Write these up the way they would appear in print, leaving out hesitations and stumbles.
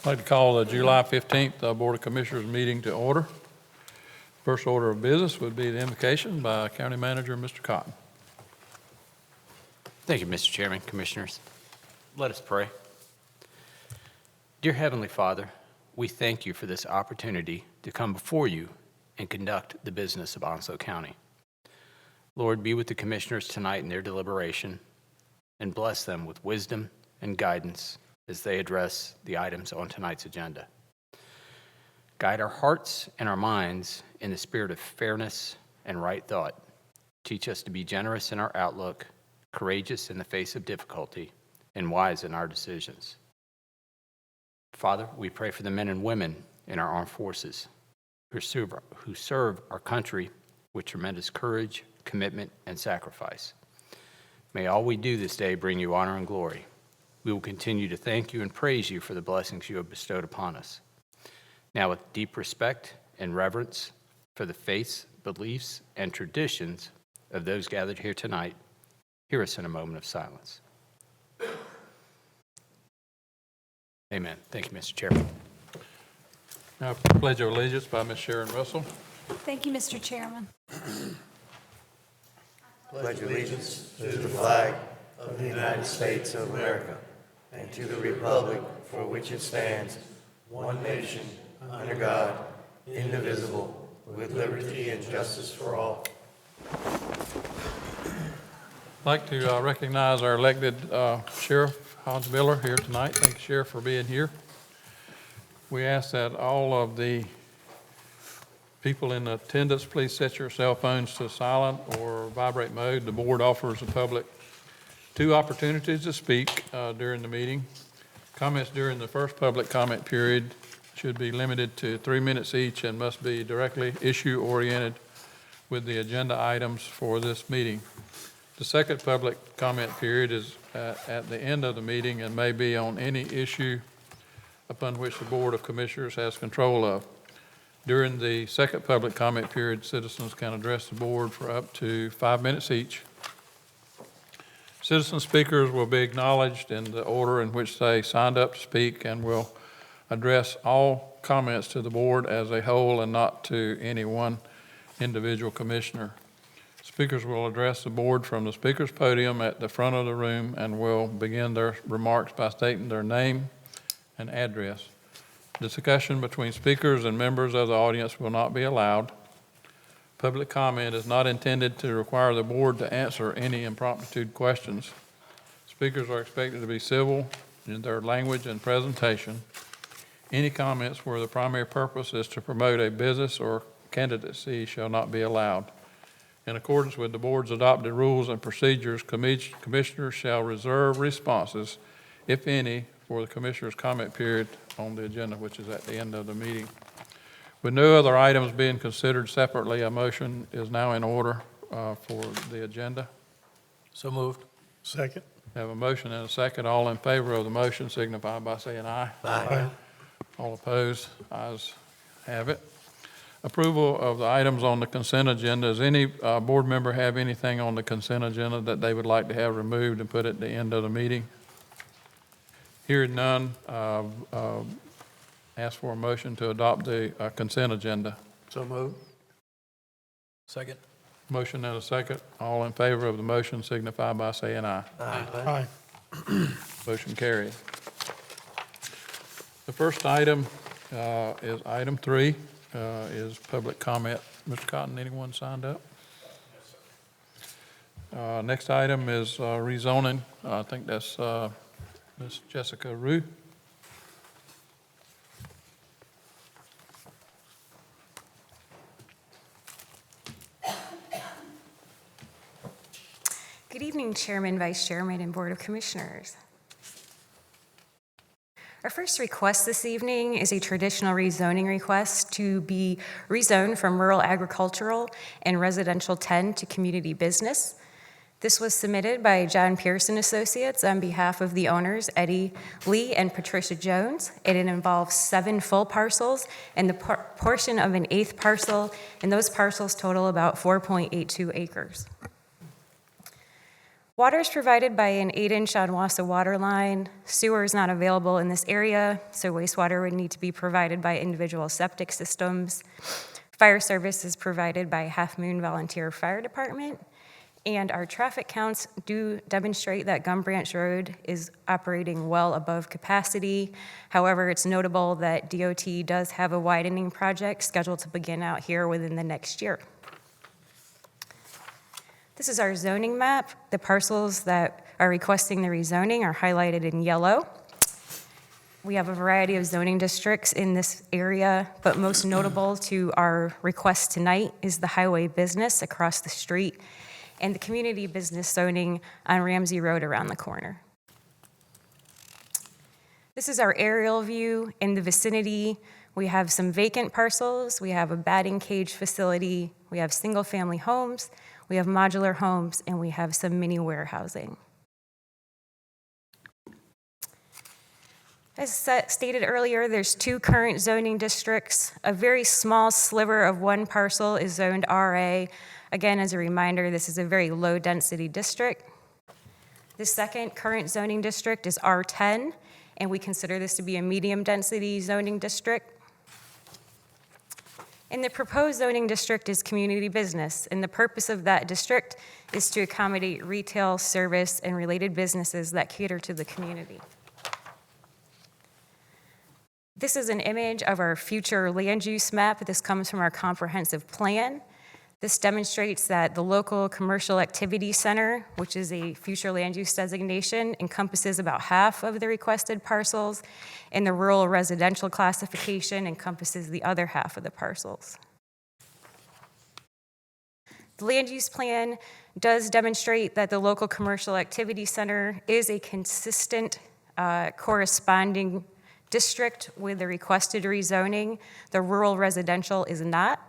I'd like to call the July 15th Board of Commissioners meeting to order. First order of business would be the invocation by County Manager Mr. Cotton. Thank you, Mr. Chairman, Commissioners. Let us pray. Dear Heavenly Father, we thank you for this opportunity to come before you and conduct the business of Onslow County. Lord, be with the Commissioners tonight in their deliberation and bless them with wisdom and guidance as they address the items on tonight's agenda. Guide our hearts and our minds in the spirit of fairness and right thought. Teach us to be generous in our outlook, courageous in the face of difficulty, and wise in our decisions. Father, we pray for the men and women in our armed forces who serve our country with tremendous courage, commitment, and sacrifice. May all we do this day bring you honor and glory. We will continue to thank you and praise you for the blessings you have bestowed upon us. Now, with deep respect and reverence for the faiths, beliefs, and traditions of those gathered here tonight, hear us in a moment of silence. Amen. Thank you, Mr. Chairman. Now, Pledge of Allegiance by Ms. Sharon Russell. Thank you, Mr. Chairman. Pledge allegiance to the flag of the United States of America and to the republic for which it stands, one nation, under God, indivisible, with liberty and justice for all. I'd like to recognize our elected Sheriff Hans Miller here tonight. Thank you, Sheriff, for being here. We ask that all of the people in attendance please set your cell phones to silent or vibrate mode. The board offers the public 2 opportunities to speak during the meeting. Comments during the first public comment period should be limited to 3 minutes each and must be directly issue-oriented with the agenda items for this meeting. The second public comment period is at the end of the meeting and may be on any issue upon which the Board of Commissioners has control of. During the second public comment period, citizens can address the board for up to 5 minutes each. Citizen speakers will be acknowledged in the order in which they signed up to speak and will address all comments to the board as a whole and not to any one individual commissioner. Speakers will address the board from the speaker's podium at the front of the room and will begin their remarks by stating their name and address. Discussion between speakers and members of the audience will not be allowed. Public comment is not intended to require the board to answer any impromptu questions. Speakers are expected to be civil in their language and presentation. Any comments where the primary purpose is to promote a business or candidacy shall not be allowed. In accordance with the board's adopted rules and procedures, commissioners shall reserve responses, if any, for the commissioner's comment period on the agenda, which is at the end of the meeting. With no other items being considered separately, a motion is now in order for the agenda. So moved. Second. Have a motion and a second. All in favor of the motion signify by saying aye. Aye. All opposed, ayes have it. Approval of the items on the consent agenda. Does any board member have anything on the consent agenda that they would like to have removed and put at the end of the meeting? Hearing none, ask for a motion to adopt the consent agenda. So moved. Second. Motion and a second. All in favor of the motion signify by saying aye. Aye. Motion carries. The first item is item 3, is public comment. Mr. Cotton, anyone signed up? Next item is rezoning. I think that's Ms. Jessica Rue. Good evening, Chairman, Vice Chairman, and Board of Commissioners. Our first request this evening is a traditional rezoning request to be rezoned from rural agricultural and residential 10 to community business. This was submitted by John Pearson Associates on behalf of the owners, Eddie Lee and Patricia Jones. It involves 7 full parcels and the portion of an 8th parcel, and those parcels total about 4.82 acres. Water is provided by an 8-inch Onwassa water line. Sewer is not available in this area, so wastewater would need to be provided by individual septic systems. Fire service is provided by Half Moon Volunteer Fire Department. And our traffic counts do demonstrate that Gum Branch Road is operating well above capacity. However, it's notable that DOT does have a widening project scheduled to begin out here within the next year. This is our zoning map. The parcels that are requesting the rezoning are highlighted in yellow. We have a variety of zoning districts in this area, but most notable to our request tonight is the highway business across the street and the community business zoning on Ramsey Road around the corner. This is our aerial view in the vicinity. We have some vacant parcels. We have a batting cage facility. We have single-family homes. We have modular homes, and we have some mini warehousing. As stated earlier, there's 2 current zoning districts. A very small sliver of one parcel is zoned RA. Again, as a reminder, this is a very low-density district. The second current zoning district is R10, and we consider this to be a medium-density zoning district. And the proposed zoning district is community business, and the purpose of that district is to accommodate retail, service, and related businesses that cater to the community. This is an image of our future land use map. This comes from our comprehensive plan. This demonstrates that the local commercial activity center, which is a future land use designation, encompasses about half of the requested parcels, and the rural residential classification encompasses the other half of the parcels. The land use plan does demonstrate that the local commercial activity center is a consistent corresponding district with the requested rezoning. The rural residential is not.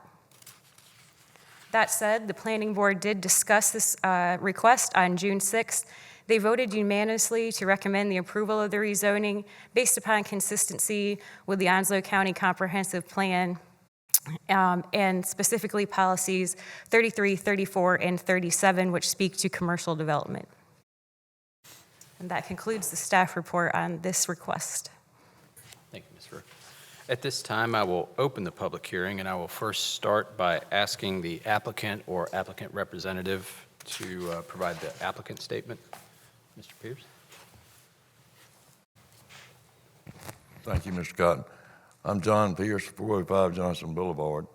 That said, the planning board did discuss this request on June 6th. They voted unanimously to recommend the approval of the rezoning based upon consistency with the Onslow County Comprehensive Plan and specifically policies 33, 34, and 37, which speak to commercial development. And that concludes the staff report on this request. Thank you, Ms. Rue. At this time, I will open the public hearing, and I will first start by asking the applicant or applicant representative to provide the applicant statement. Mr. Pierce? Thank you, Mr. Cotton. I'm John Pierce, 405 Johnson Boulevard,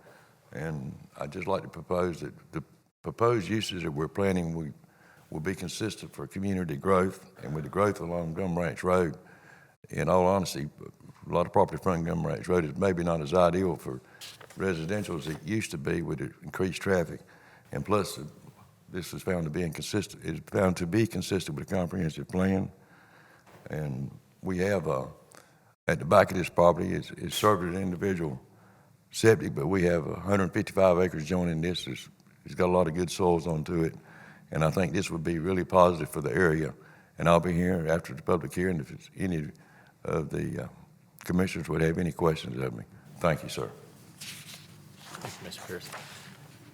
and I'd just like to propose that the proposed uses that we're planning will be consistent for community growth, and with the growth along Gum Branch Road, in all honesty, a lot of property from Gum Branch Road is maybe not as ideal for residential as it used to be with the increased traffic. And plus, this is found to be consistent with the comprehensive plan. And we have, at the back of this property, it's served as an individual septic, but we have 155 acres joining this. It's got a lot of good soils onto it. And I think this would be really positive for the area. And I'll be here after the public hearing if it's any of the commissioners would have any questions of me. Thank you, sir. Thank you, Mr. Pierce.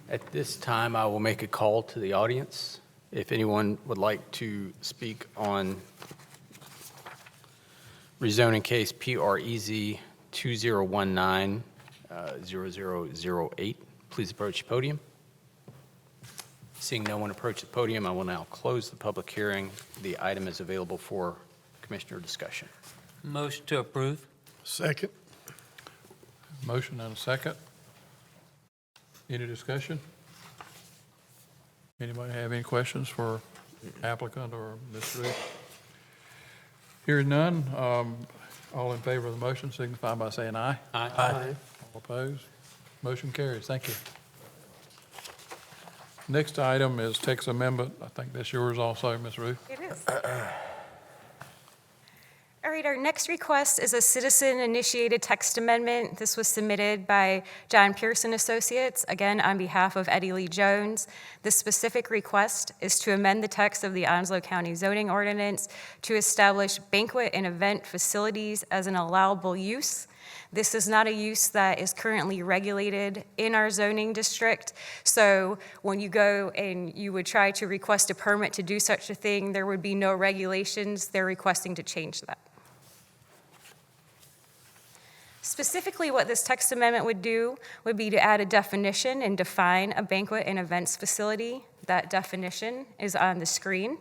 At this time, I will make a call to the audience. If anyone would like to speak on rezoning case PREZ 2019-0008, please approach the podium. Seeing no one approach the podium, I will now close the public hearing. The item is available for commissioner discussion. Motion to approve. Second. Motion and a second. Any discussion? Anybody have any questions for applicant or Ms. Ruth? Hearing none, all in favor of the motion signify by saying aye. Aye. All opposed? Motion carries. Thank you. Next item is text amendment. I think that's yours also, Ms. Ruth. It is. All right, our next request is a citizen-initiated text amendment. This was submitted by John Pearson Associates, again, on behalf of Eddie Lee Jones. The specific request is to amend the text of the Onslow County zoning ordinance to establish banquet and event facilities as an allowable use. This is not a use that is currently regulated in our zoning district. So when you go and you would try to request a permit to do such a thing, there would be no regulations. They're requesting to change that. Specifically, what this text amendment would do would be to add a definition and define a banquet and events facility. That definition is on the screen.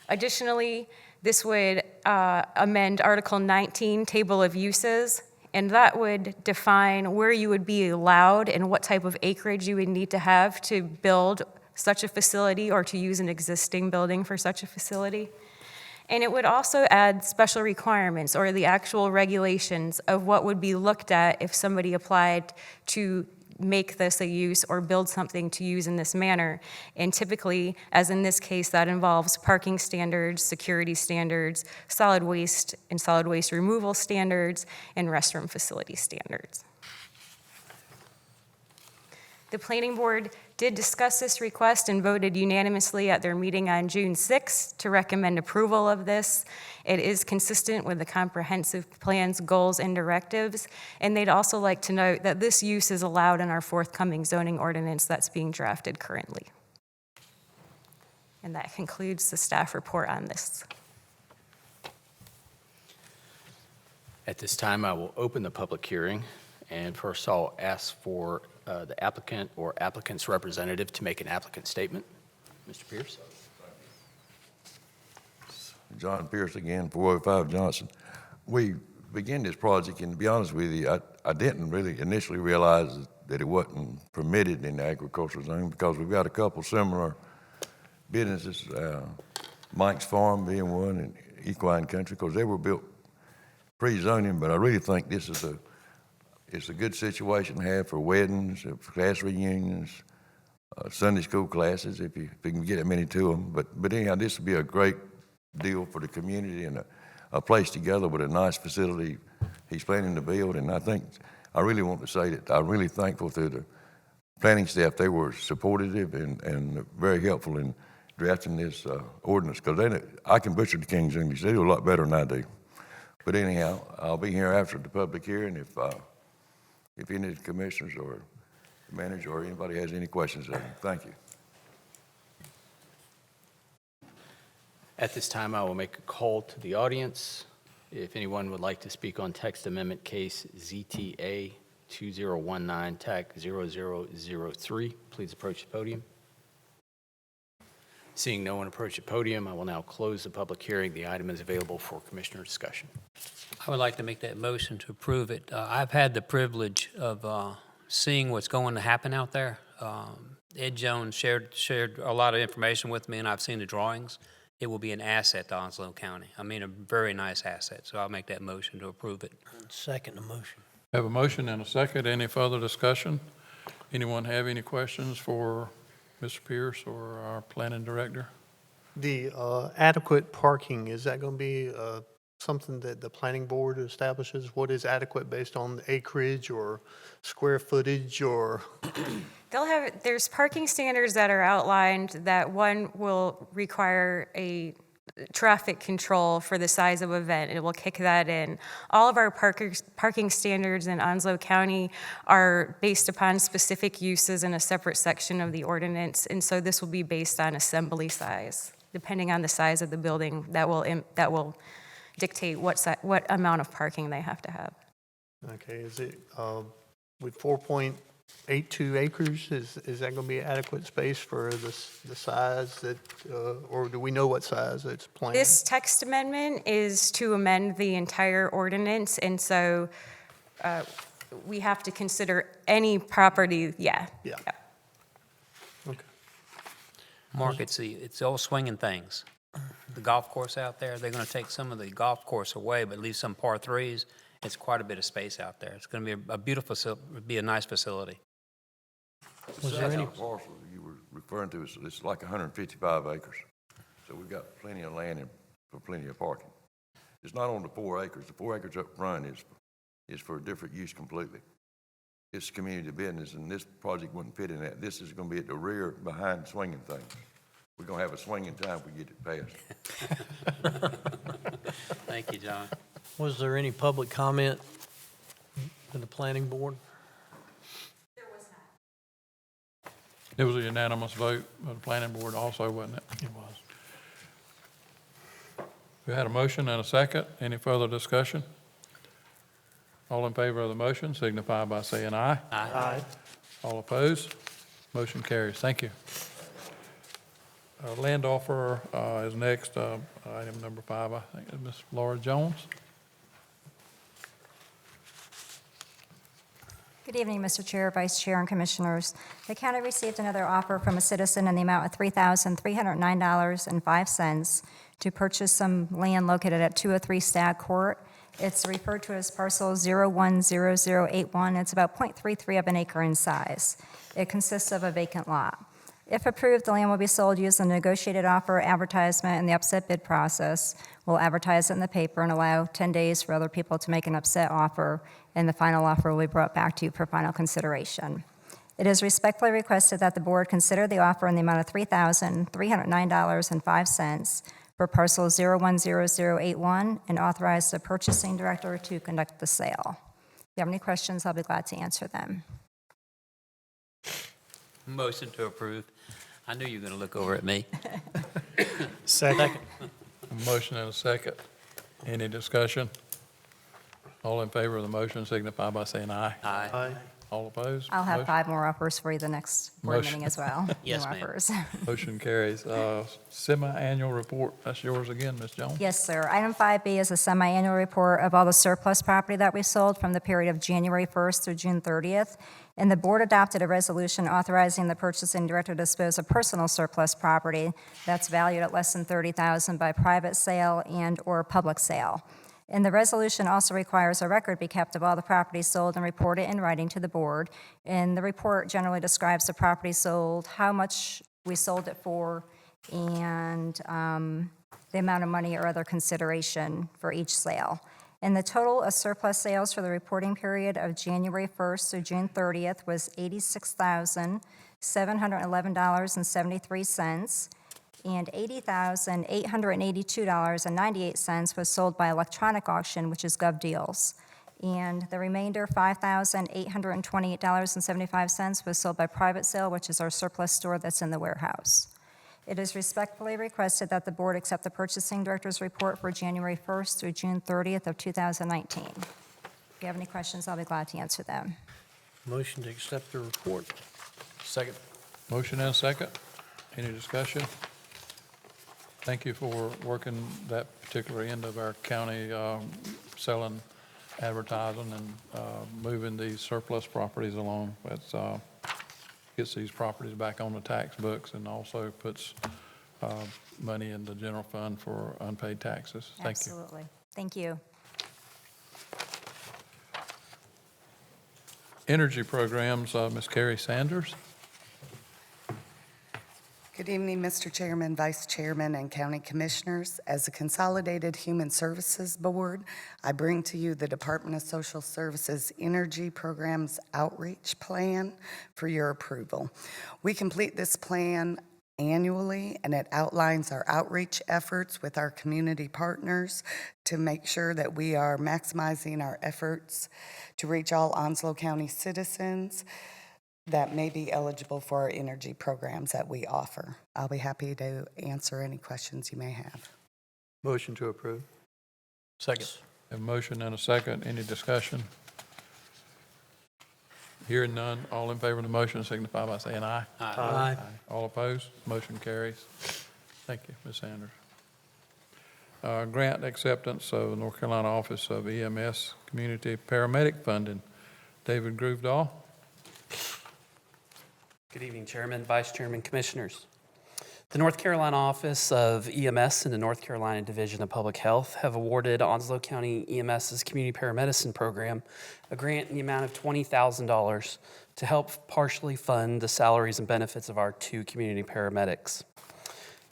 Additionally, this would amend Article 19, Table of Uses, and that would define where you would be allowed and what type of acreage you would need to have to build such a facility or to use an existing building for such a facility. And it would also add special requirements or the actual regulations of what would be looked at if somebody applied to make this a use or build something to use in this manner. And typically, as in this case, that involves parking standards, security standards, solid waste and solid waste removal standards, and restroom facility standards. The Planning Board did discuss this request and voted unanimously at their meeting on June 6th to recommend approval of this. It is consistent with the comprehensive plan's goals and directives, and they'd also like to note that this use is allowed in our forthcoming zoning ordinance that's being drafted currently. And that concludes the staff report on this. At this time, I will open the public hearing, and first I'll ask for the applicant or applicant's representative to make an applicant statement. Mr. Pierce. John Pierce again, 405 Johnson. We began this project, and to be honest with you, I didn't really initially realize that it wasn't permitted in the agricultural zone because we've got a couple similar businesses, Mike's Farm being one, and Equine Country, because they were built pre-zoning, but I really think this is it's a good situation to have for weddings, for class reunions, Sunday school classes, if you can get that many to them. But anyhow, this would be a great deal for the community and a place together with a nice facility he's planning to build. And I really want to say that I'm really thankful to the planning staff. They were supportive and very helpful in drafting this ordinance, because I can butcher the King's English. They do a lot better than I do. But anyhow, I'll be here after the public hearing if any of the commissioners or the manager or anybody has any questions of me. Thank you. At this time, I will make a call to the audience. If anyone would like to speak on text amendment case ZTA 2019 TAC 0003, please approach the podium. Seeing no one approach the podium, I will now close the public hearing. The item is available for commissioner discussion. I would like to make that motion to approve it. I've had the privilege of seeing what's going to happen out there. Ed Jones shared a lot of information with me, and I've seen the drawings. It will be an asset to Onslow County. I mean, a very nice asset. So I'll make that motion to approve it. Second the motion. Have a motion and a second. Any further discussion? Anyone have any questions for Mr. Pierce or our planning director? The adequate parking, is that going to be something that the planning board establishes? What is adequate based on acreage or square footage or? There's parking standards that are outlined that one will require a traffic control for the size of event. It will kick that in. All of our parking standards in Onslow County are based upon specific uses in a separate section of the ordinance, and so this will be based on assembly size. Depending on the size of the building, that will dictate what amount of parking they have to have. Okay, is it with 4.82 acres, is that going to be adequate space for the size that, or do we know what size it's planned? This text amendment is to amend the entire ordinance, and so we have to consider any property, yeah. Okay. Mark, it's all swinging things. The golf course out there, they're going to take some of the golf course away, but leave some par threes. It's quite a bit of space out there. It's going to be a beautiful, be a nice facility. Was there any parcel you were referring to? It's like 155 acres. So we've got plenty of land and for plenty of parking. It's not on the 4 acres. The 4 acres up front is for a different use completely. It's community business, and this project wouldn't fit in that. This is gonna be at the rear, behind swinging things. We're gonna have a swinging time if we get it passed. Thank you, John. Was there any public comment in the planning board? It was a unanimous vote of the planning board also, wasn't it? It was. We had a motion and a second. Any further discussion? All in favor of the motion signify by saying aye. Aye. All opposed? Motion carries. Thank you. Land offer is next, item number 5, I think, is Ms. Laura Jones. Good evening, Mr. Chair, Vice Chair, and Commissioners. The county received another offer from a citizen in the amount of $3,309.05 to purchase some land located at 203 Stag Court. It's referred to as parcel 010081. It's about 0.33 of an acre in size. It consists of a vacant lot. If approved, the land will be sold using a negotiated offer advertisement in the upset bid process. We'll advertise it in the paper and allow 10 days for other people to make an upset offer, and the final offer will be brought back to you for final consideration. It is respectfully requested that the board consider the offer in the amount of $3,309.05 for parcel 010081 and authorize the purchasing director to conduct the sale. If you have any questions, I'll be glad to answer them. Motion to approve. I knew you were going to look over at me. Second. A motion and a second. Any discussion? All in favor of the motion signify by saying aye. Aye. Aye. All opposed? I'll have Motion- 5 more offers for you the next board Motion. meeting as well. Yes, New ma'am. offers. Motion carries. Semi-annual report, that's yours again, Ms. Jones? Yes, sir. Item 5B is a semi-annual report of all the surplus property that we sold from the period of January 1st through June 30th. And the board adopted a resolution authorizing the purchasing director to dispose of personal surplus property that's valued at less than $30,000 by private sale and/or public sale. And the resolution also requires a record be kept of all the property sold and reported in writing to the board. And the report generally describes the property sold, how much we sold it for, and the amount of money or other consideration for each sale. And the total of surplus sales for the reporting period of January 1st through June 30th was $86,711.73, and $80,882.98 was sold by electronic auction, which is GovDeals. And the remainder, $5,828.75, was sold by private sale, which is our surplus store that's in the warehouse. It is respectfully requested that the board accept the purchasing director's report for January 1st through June 30th of 2019. If you have any questions, I'll be glad to answer them. Motion to accept the report. Second. Motion and a second. Any discussion? Thank you for working that particular end of our county, selling, advertising, and moving these surplus properties along. That's gets these properties back on the tax books and also puts money in the general fund for unpaid taxes. Thank you. Absolutely. Thank you. Energy programs, Ms. Carrie Sanders. Good evening, Mr. Chairman, Vice Chairman, and County Commissioners. As a Consolidated Human Services Board, I bring to you the Department of Social Services Energy Programs Outreach Plan for your approval. We complete this plan annually, and it outlines our outreach efforts with our community partners to make sure that we are maximizing our efforts to reach all Onslow County citizens that may be eligible for our energy programs that we offer. I'll be happy to answer any questions you may have. Motion to approve. Second. A motion and a second. Any discussion? Hearing none, all in favor of the motion signify by saying aye. Aye. All opposed? Motion carries. Thank you, Ms. Sanders. Grant acceptance of North Carolina Office of EMS Community Paramedic Funding. David Groovedahl. Good evening, Chairman, Vice Chairman, Commissioners. The North Carolina Office of EMS and the North Carolina Division of Public Health have awarded Onslow County EMS's Community Paramedicine Program a grant in the amount of $20,000 to help partially fund the salaries and benefits of our 2 community paramedics.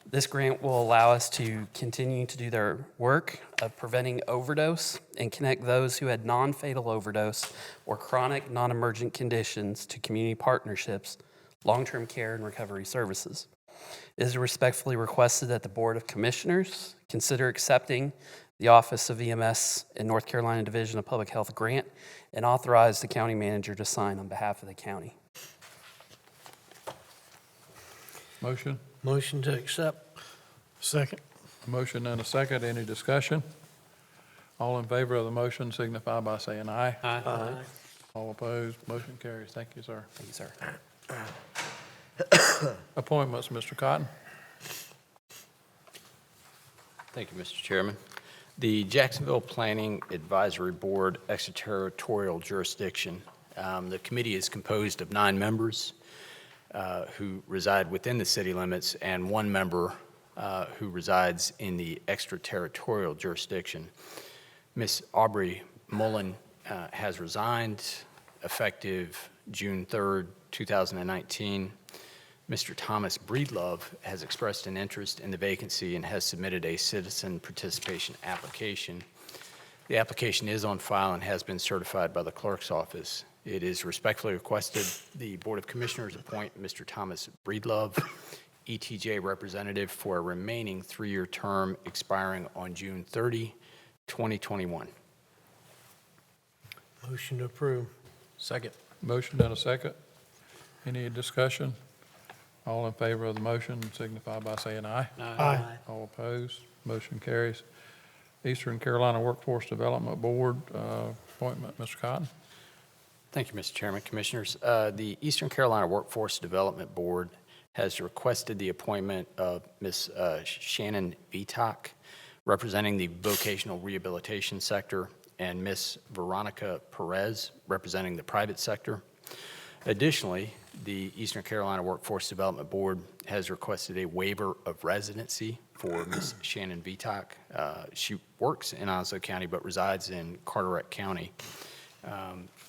This grant will allow us to continue to do their work of preventing overdose and connect those who had non-fatal overdose or chronic non-emergent conditions to community partnerships, long-term care, and recovery services. It is respectfully requested that the Board of Commissioners consider accepting the Office of EMS in North Carolina Division of Public Health grant and authorize the county manager to sign on behalf of the county. Motion? Motion to accept. Second. Motion and a second. Any discussion? All in favor of the motion signify by saying aye. Aye. All opposed, motion carries. Thank you, sir. Thank you, sir. Appointments, Mr. Cotton. Thank you, Mr. Chairman. The Jacksonville Planning Advisory Board Extraterritorial Jurisdiction. The committee is composed of 9 members who reside within the city limits and 1 member who resides in the extraterritorial jurisdiction. Ms. Aubrey Mullen has resigned effective June 3rd, 2019. Mr. Thomas Breedlove has expressed an interest in the vacancy and has submitted a citizen participation application. The application is on file and has been certified by the clerk's office. It is respectfully requested the Board of Commissioners appoint Mr. Thomas Breedlove, ETJ representative, for a remaining 3-year term expiring on June 30, 2021. Motion to approve. Second. Motion and a second. Any discussion? All in favor of the motion signify by saying aye. Aye. All opposed, motion carries. Eastern Carolina Workforce Development Board, appointment, Mr. Cotton. Thank you, Mr. Chairman, Commissioners. The Eastern Carolina Workforce Development Board has requested the appointment of Ms. Shannon Vitak, representing the vocational rehabilitation sector, and Ms. Veronica Perez, representing the private sector. Additionally, the Eastern Carolina Workforce Development Board has requested a waiver of residency for Ms. Shannon Vitak. She works in Onslow County but resides in Carteret County.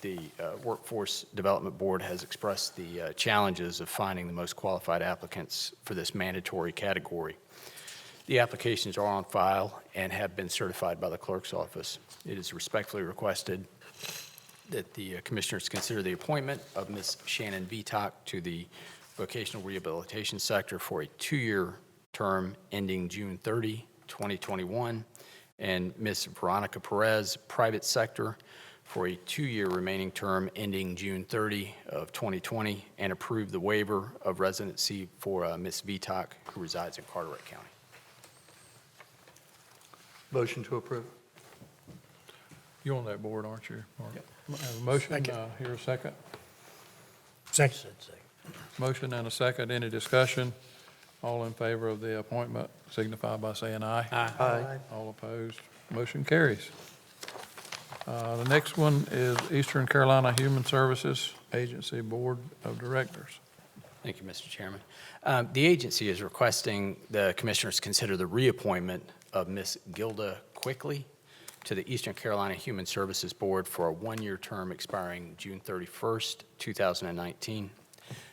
The Workforce Development Board has expressed the challenges of finding the most qualified applicants for this mandatory category. The applications are on file and have been certified by the clerk's office. It is respectfully requested that the Commissioners consider the appointment of Ms. Shannon Vitak to the vocational rehabilitation sector for a 2-year term ending June 30, 2021, and Ms. Veronica Perez, private sector, for a 2-year remaining term ending June 30 of 2020, and approve the waiver of residency for Ms. Vitak, who resides in Carteret County. Motion to approve. You're on that board, aren't you? Mark? I have a motion, here a second. Second. Motion and a second. Any discussion? All in favor of the appointment signify by saying aye. Aye. All opposed, motion carries. The next one is Eastern Carolina Human Services Agency Board of Directors. Thank you, Mr. Chairman. The agency is requesting the Commissioners consider the reappointment of Ms. Gilda Quickly to the Eastern Carolina Human Services Board for a 1-year term expiring June 31st, 2019.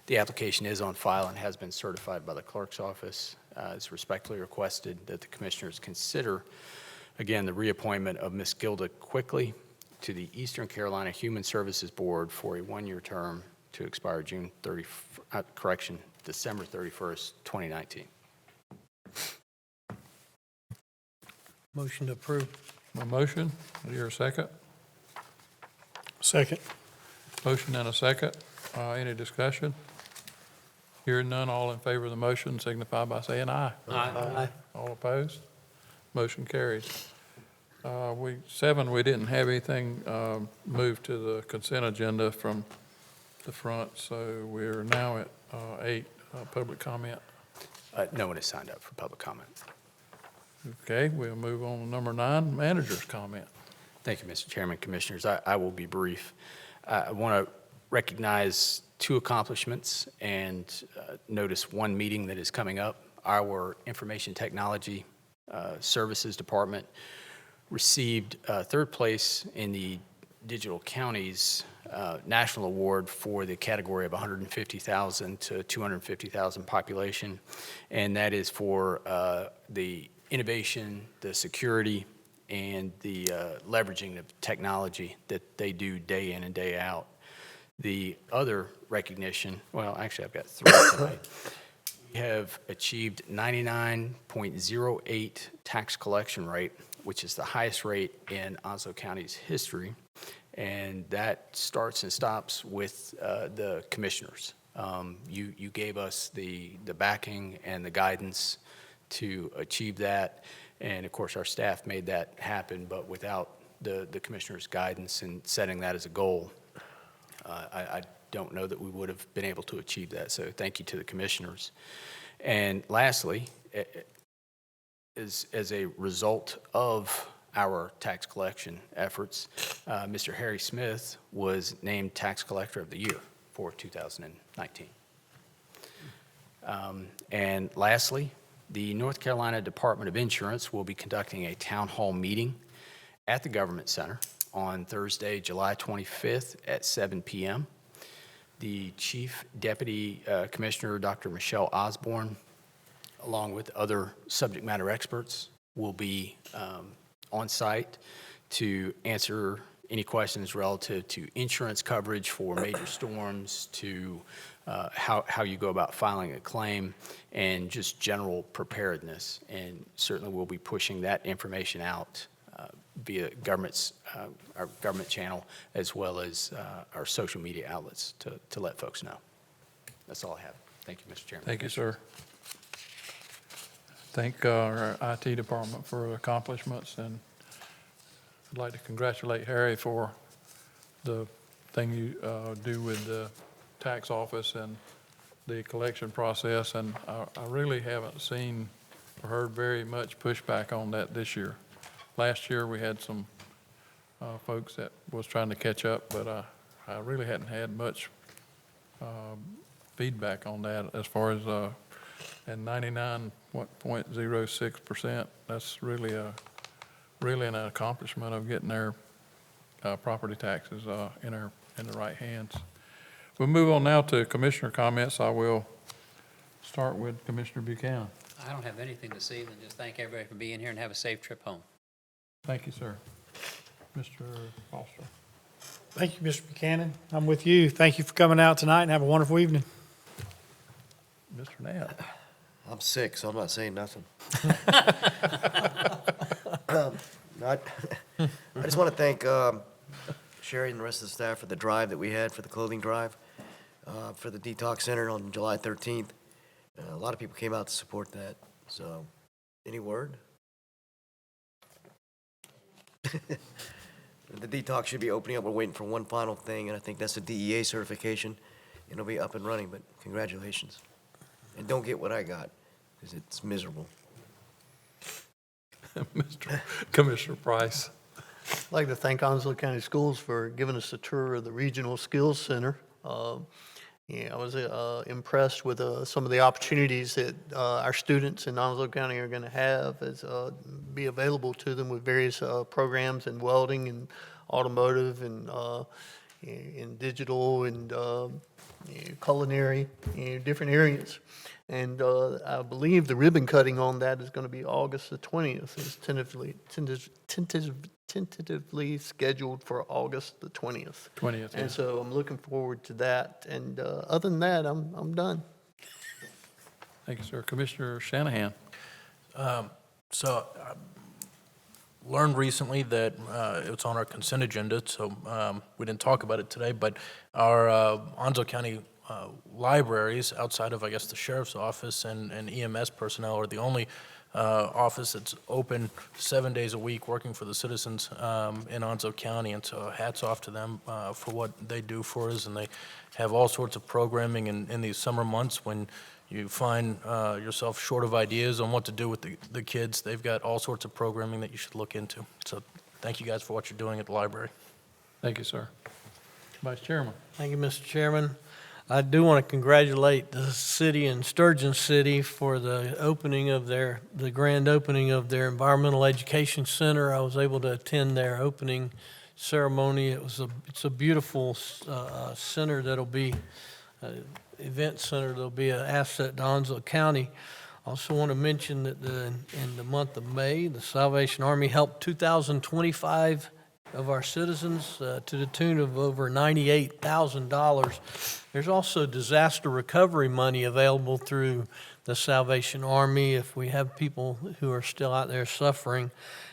The application is on file and has been certified by the clerk's office. It's respectfully requested that the Commissioners consider, again, the reappointment of Ms. Gilda Quickly to the Eastern Carolina Human Services Board for a 1-year term to expire December 31st, 2019. Motion to approve. A motion, here a second. Second. Motion and a second. Any discussion? Hearing none, all in favor of the motion signify by saying aye. Aye. All opposed? Motion carries. 7, we didn't have anything moved to the consent agenda from the front, so we're now at 8, public comment. No one has signed up for public comment. Okay, we'll move on to number 9, manager's comment. Thank you, Mr. Chairman, Commissioners. I will be brief. I want to recognize 2 accomplishments and notice 1 meeting that is coming up. Our Information Technology Services Department received 3rd place in the Digital Counties national award for the category of 150,000 to 250,000 population, and that is for the innovation, the security, and the leveraging of technology that they do day in and day out. The other recognition, well, actually, I've got three tonight. We have achieved 99.08 tax collection rate, which is the highest rate in Onslow County's history, and that starts and stops with the commissioners. You gave us the backing and the guidance to achieve that, and of course, our staff made that happen, but without the commissioners' guidance and setting that as a goal, I don't know that we would have been able to achieve that, so thank you to the commissioners. And lastly, as a result of our tax collection efforts, Mr. Harry Smith was named Tax Collector of the Year for 2019. And lastly, the North Carolina Department of Insurance will be conducting a town hall meeting at the Government Center on Thursday, July 25th at 7 p.m. The Chief Deputy Commissioner, Dr. Michelle Osborne, along with other subject matter experts, will be on site to answer any questions relative to insurance coverage for major storms, to how you go about filing a claim, and just general preparedness. And certainly we'll be pushing that information out via our government channel, as well as our social media outlets to let folks know. That's all I have. Thank you, Mr. Chairman. Thank you, sir. Thank our IT department for accomplishments, and I'd like to congratulate Harry for the thing you do with the tax office and the collection process, and I really haven't seen or heard very much pushback on that this year. Last year, we had some folks that was trying to catch up, but I really hadn't had much feedback on that as far as and 99.06%. That's really an accomplishment of getting their property taxes in the right hands. We'll move on now to commissioner comments. I will start with Commissioner Buchanan. I don't have anything this evening. Just thank everybody for being here and have a safe trip home. Thank you, sir. Mr. Foster. Thank you, Mr. Buchanan. I'm with you. Thank you for coming out tonight and have a wonderful evening. Mr. Knapp. I'm sick, so I'm not saying nothing. I just want to thank Sherry and the rest of the staff for the drive that we had for the clothing drive for the detox center on July 13th. A lot of people came out to support that. So, any word? The detox should be opening up. We're waiting for one final thing, and I think that's the DEA certification. It'll be up and running, but congratulations. And don't get what I got, because it's miserable. Mr. Commissioner Price. I'd like to thank Onslow County Schools for giving us a tour of the Regional Skills Center. I was impressed with some of the opportunities that our students in Onslow County are going to have as be available to them with various programs in welding and automotive and in digital and culinary, different areas. And I believe the ribbon cutting on that is going to be August the 20th. It's tentatively scheduled for August the 20th. 20th, yeah. And so I'm looking forward to that. And other than that, I'm done. Thank you, sir. Commissioner Shanahan. So I learned recently that it's on our consent agenda, so we didn't talk about it today, but our Onslow County libraries, outside of, I guess, the sheriff's office and EMS personnel, are the only office that's open 7 days a week working for the citizens in Onslow County, and so hats off to them for what they do for us. And they have all sorts of programming in these summer months when you find yourself short of ideas on what to do with the kids. They've got all sorts of programming that you should look into. So thank you guys for what you're doing at the library. Thank you, sir. Vice Chairman. Thank you, Mr. Chairman. I do want to congratulate the city and Sturgeon City for the opening of the grand opening of their Environmental Education Center. I was able to attend their opening ceremony. It's a beautiful center that'll be, event center that'll be an asset to Onslow County. Also want to mention that in the month of May, the Salvation Army helped 2,025 of our citizens to the tune of over $98,000. There's also disaster recovery money available through the Salvation Army if we have people who are still out there suffering.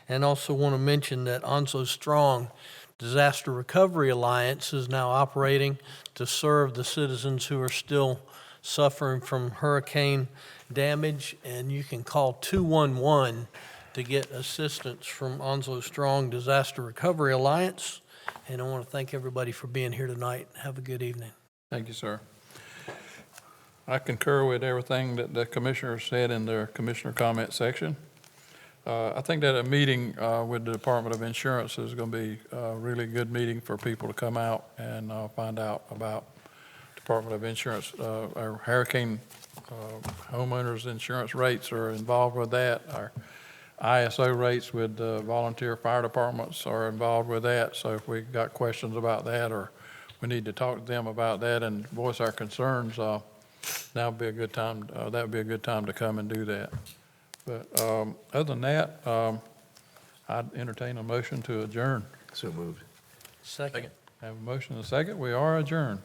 And also want to mention that Onslow Strong Disaster Recovery Alliance is now operating to serve the citizens who are still suffering from hurricane damage, and you can call 211 to get assistance from Onslow Strong Disaster Recovery Alliance. And I want to thank everybody for being here tonight. Have a good evening. Thank you, sir. I concur with everything that the commissioners said in their commissioner comment section. I think that a meeting with the Department of Insurance is going to be a really good meeting for people to come out and find out about Department of Insurance. Our hurricane homeowners insurance rates are involved with that. Our ISO rates with volunteer fire departments are involved with that. So if we've got questions about that, or we need to talk to them about that and voice our concerns, that would be a good time. That would be a good time to come and do that. But other than that, I'd entertain a motion to adjourn. So moved. Second. Have a motion and a second. We are adjourned.